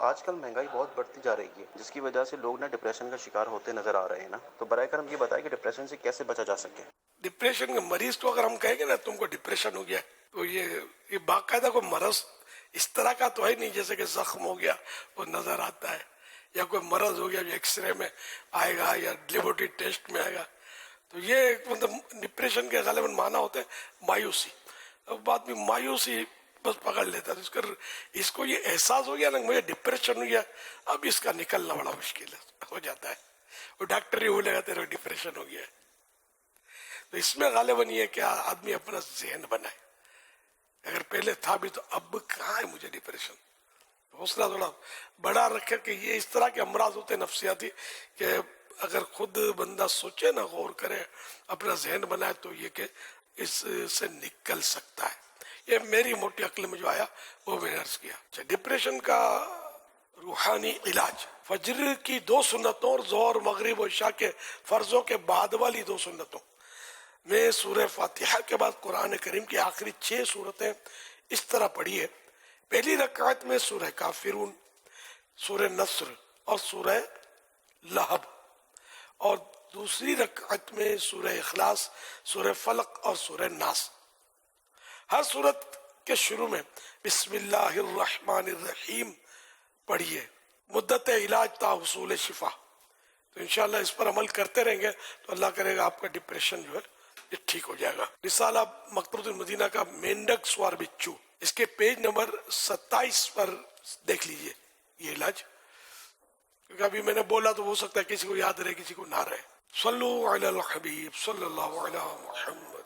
آج کل مہنگائی بہت بڑھتی جا رہی ہے جس کی وجہ سے لوگ ڈپریشن کا شکار ہوتے نظر آ رہے ہیں نا، تو برائے کرم یہ بتائیں کہ ڈپریشن سے کیسے بچا جا سکے؟ ڈپریشن کا مریض تو اگر ہم کہیں گے نا تم کو ڈپریشن ہو گیا تو یہ باقاعدہ کوئی مرض اس طرح کا تو ہے نہیں جیسے کہ زخم ہو گیا وہ نظر آتا ہے، یا کوئی مرض ہو گیا جو ایکس رے میں آئے گا یا لیبورٹری ٹیسٹ میں آئے گا. تو یہ مطلب ڈپریشن کے غالباً معنی ہوتے ہیں مایوسی. اب بعد میں مایوسی بس پکڑ لیتا ہے اس کو یہ احساس ہو گیا نا مجھے ڈپریشن ہو گیا، اب اس کا نکلنا بڑا مشکل ہو جاتا ہے. وہ ڈاکٹر ہی بولے گا تیرا ڈپریشن ہو گیا ہے. تو اس میں غالباً یہ کہ آدمی اپنا ذہن بنائے، اگر پہلے تھا بھی تو اب کہاں ہے مجھے ڈپریشن. حوصلہ تھوڑا بڑا رکھے کہ یہ اس طرح کے امراض ہوتے نفسیاتی کہ اگر خود بندہ سوچے نا، غور کرے، اپنا ذہن بنائے تو یہ کہ اس سے نکل سکتا ہے. یہ میری موٹی عقل میں جو آیا وہ میں نے عرض کیا. ڈپریشن کا روحانی علاج، فجر کی 2 سنتوں اور ظہر مغرب و عشاء کے فرضوں کے بعد والی 2 سنتوں میں سورہ فاتحہ کے بعد قرآن کریم کی آخری 6 سورتیں اس طرح پڑھیے. پہلی رکعت میں سورہ کافرون، سورہ نصر اور سورہ لہب، اور دوسری رکعت میں سورہ اخلاص، سورہ فلق اور سورہ ناس. ہر سورت کے شروع میں بسم اللہ الرحمن الرحیم پڑھیے. مدت علاج تا حصول شفا. تو انشاءاللہ اس پر عمل کرتے رہیں گے تو اللہ کرے گا آپ کا ڈپریشن جو ہے یہ ٹھیک ہو جائے گا. رسالہ مکتبۃ المدینہ کا مینڈک سوار بچو، اس کے پیج نمبر 27 پر دیکھ لیجئے یہ علاج، کیونکہ ابھی میں نے بولا تو ہو سکتا ہے کسی کو یاد رہے کسی کو نہ رہے. صلو علی الحبیب صلی اللہ علیہ محمد.